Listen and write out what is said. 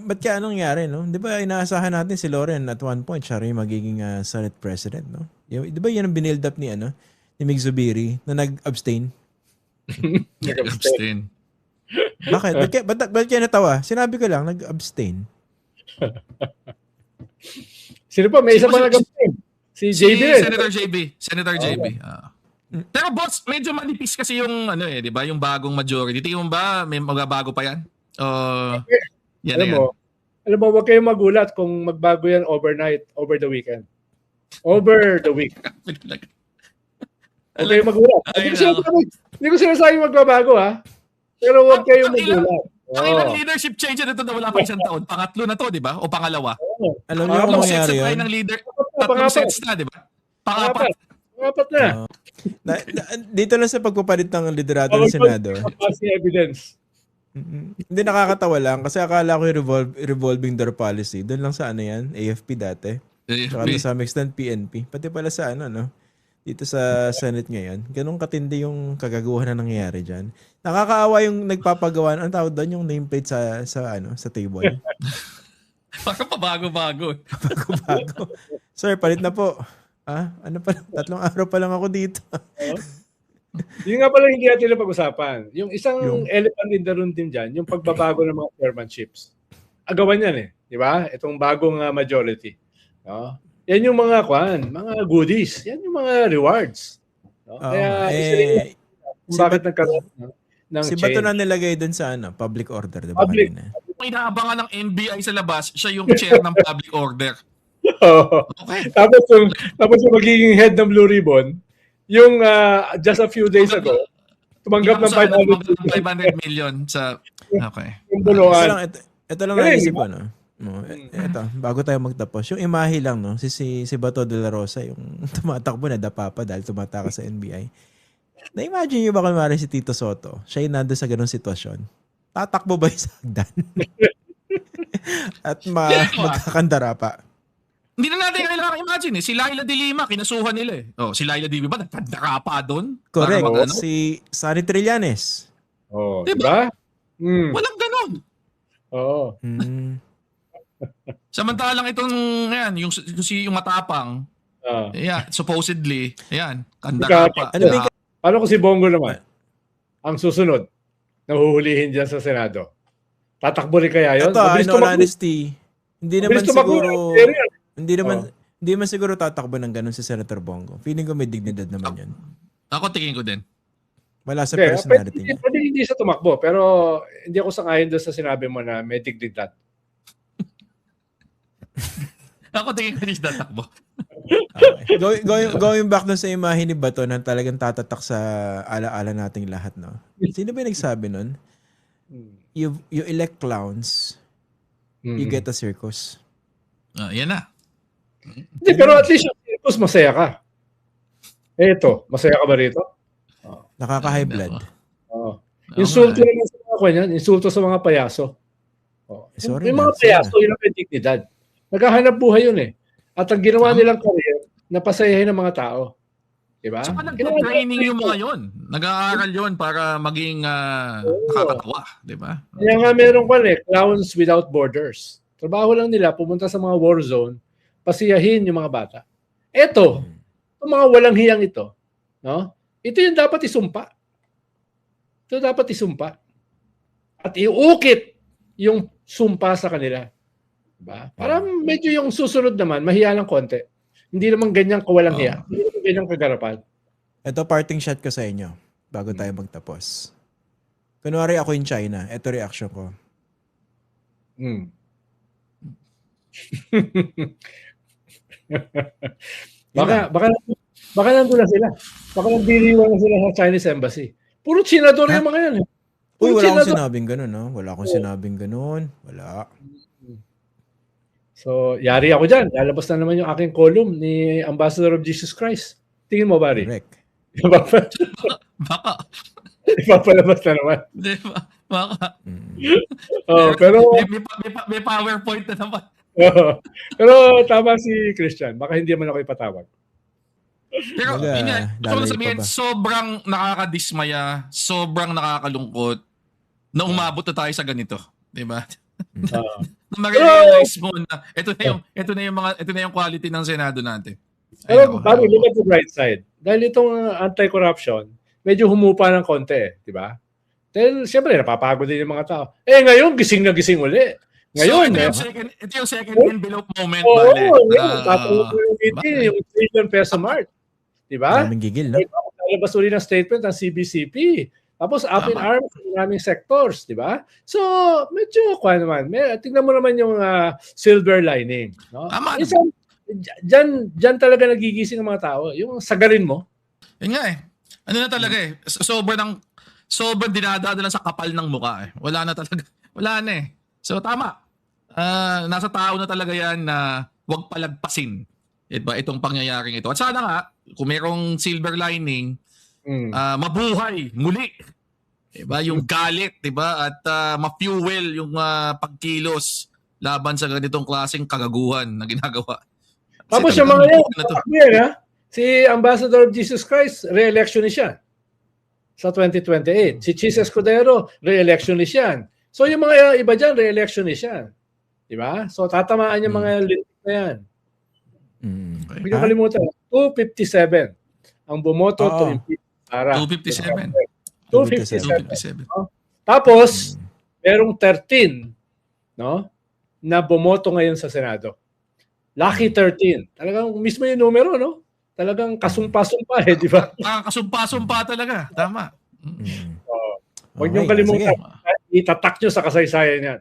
ba't kaya anong nangyari, no? Di ba inaasahan natin si Loren at one point, siya rin magiging Senate President, no? Di ba yan ang binild up ni, ni Mig Zubiri na nag-abstain? Nag-abstain. Bakit? Ba't kaya natawa? Sinabi ko lang, nag-abstain. Sino pa? May isa pa nag-abstain. Si JB. Senator JB. Pero boss, medyo manipis kasi yung di ba, yung bagong majority. Tingin mo ba may magbabago pa yan? Yan alam mo, huwag kayong magulat kung magbago yan overnight, over the weekend. Over the week. Huwag kayong magulat. Hindi ko sinasabi magbabago, ha? Pero huwag kayong magulat. Ang ilang leadership change na ito na wala pa isang taon. Pangatlo na to, di ba? O pangalawa? Alam niyo kung mangyari yun? Tatlong sets na, di ba? Pangapat na. Dito lang sa pagpapalit ng liderato ng Senado. Evidence. Hindi, nakakatawa lang kasi akala ko yung revolving door policy. Doon lang sa yan, AFP dati. Saka to some extent PNP. Pati pala sa dito sa Senate ngayon. Ganun katindi yung kagaguhan na nangyayari dyan. Nakakaawa yung nagpapagawa. Ang tawag doon yung nameplate sa table. Parang pabago-bago. Pabago-bago. Sir, palit na po. Ano pa? 3 araw pa lang ako dito. Yun nga pala hindi natin pag-usapan. Yung isang elephant in the room din dyan, yung pagbabago ng mga chairmanships. Agawan yan Di ba? Itong bagong majority. No? Yan yung mga mga goodies. Yan yung mga rewards. No? Kaya bakit nagkaroon ng si Bato na nilagay dun sa public order. Diba public. May naabangan ng NBI sa labas, siya yung chair ng public order. Okay. Tapos yung magiging head ng Blue Ribbon, yung just a few days ago, tumanggap ng 500 million sa... Okay. Ito lang naisip ko, Ito, bago tayo magtapos. Yung imahe lang, si Bato de la Rosa, yung tumatakbo na dapa pa dahil tumatakas sa NBI. Na-imagine nyo ba kung si Tito Soto, siya yung nandun sa ganung sitwasyon? Tatakbo ba yung sa hagdan? At magkakandara pa? Hindi na natin kailangan imagine Si Laila de Lima, kinasuhan nila si Laila de Lima, nagkandara pa doon? Correct. Si Sani Trillanes. Diba? Walang ganon. Oo. Samantalang itong, yung matapang, supposedly, kandara pa. Paano kung si Bongo naman? Ang susunod, nahuhulihin dyan sa Senado. Tatakbo rin kaya yun? Ito, in all honesty, hindi naman siguro tatakbo ng ganun si Senator Bongo. Feeling ko may dignidad naman yun. Ako tingin ko din. Wala sa personality niya. Pwede hindi siya tumakbo, pero hindi ako sangayon doon sa sinabi mo na may dignidad. Ako tingin ko hindi siya tatakbo. Okay. Going back na sa imahe ni Bato na talagang tatatak sa alaala nating lahat, Sino ba yung nagsabi nun? You elect clowns, you get a circus. Yan na. Hindi, pero at least yung circus, masaya ka. Ito, masaya ka ba rito? Nakaka-high blood. Insulto naman sa mga kanyan, insulto sa mga payaso. Yung mga payaso, yun ang dignidad. Naghahanap buhay yun At ang ginawa nilang career, napasayahin ng mga tao. Diba? Saka nag-training yung mga yun. Nag-aaral yun para maging nakakatawa. Diba? Kaya nga meron clowns without borders. Trabaho lang nila, pumunta sa mga war zone, pasiyahin yung mga bata. Ito, yung mga walang hiyang ito, ito yung dapat isumpa. Ito dapat isumpa. At iukit yung sumpa sa kanila. Diba? Para medyo yung susunod naman, mahiya ng konti. Hindi naman ganyan kawalang hiya. Hindi naman ganyan kagarapan. Ito parting shot ko sa inyo bago tayo magtapos. Kunwari ako in China, ito reaction ko. Baka nandun na sila. Baka nandiriwan na sila sa Chinese Embassy. Puro Chinador yung mga yan. Uy, wala akong sinabing ganun, Wala akong sinabing ganun. Wala. So, yari ako dyan. Lalabas na naman yung aking column ni Ambassador of Jesus Christ. Tingin mo, Barry? Correct. Baka. Ipapalabas na naman. Baka. Pero may PowerPoint na naman. Pero tama si Christian. Baka hindi man ako ipatawag. Pero gusto ko sabihin, sobrang nakakadismaya, sobrang nakakalungkot na umabot na tayo sa ganito. Diba? ma-realize mo na ito na yung quality ng Senado natin. Pero bago look at the bright side. Dahil itong anti-corruption, medyo humupa ng konti, di ba? Dahil siyempre napapagod din yung mga tao. Ngayon gising na gising uli. Ngayon, ito yung second envelope moment, Bale. Tatawag yung meeting, yung trillion peso mark. Di ba? Maraming gigil, no? Lalabas uli ng statement ng CBCP. Tapos up in arms sa maraming sectors, di ba? So, medyo naman. Tingnan mo naman yung silver lining. No? Diyan talaga nagigising ang mga tao. Yung sagarin mo. Yun nga eh. Ano na talaga eh. Sobrang dinadaan lang sa kapal ng mukha eh. Wala na talaga. Wala na eh. So tama. Nasa tao na talaga yan na huwag palagpasin. Diba? Itong pangyayaring ito. At sana nga, kung merong silver lining, mabuhay muli. Diba? Yung galit, diba? At ma-fuel yung pagkilos laban sa ganitong klaseng kagaguhan na ginagawa. Tapos yung mga yan, si Ambassador of Jesus Christ, re-election ni siya sa 2028. Si Chis Escudero, re-election ni siya. So yung mga iba dyan, re-election ni siya. Diba? So tatamaan yung mga litik na yan. Hindi ko kalimutan. 257 ang bumoto to impeach Sara. 257. Tapos, merong 13 no, na bumoto ngayon sa Senado. Lucky 13. Talagang mismo yung numero, no? Talagang kasumpa-sumpa di ba? Kasumpa-sumpa talaga. Tama. Huwag niyong kalimutan. Itatak nyo sa kasaysayan yan.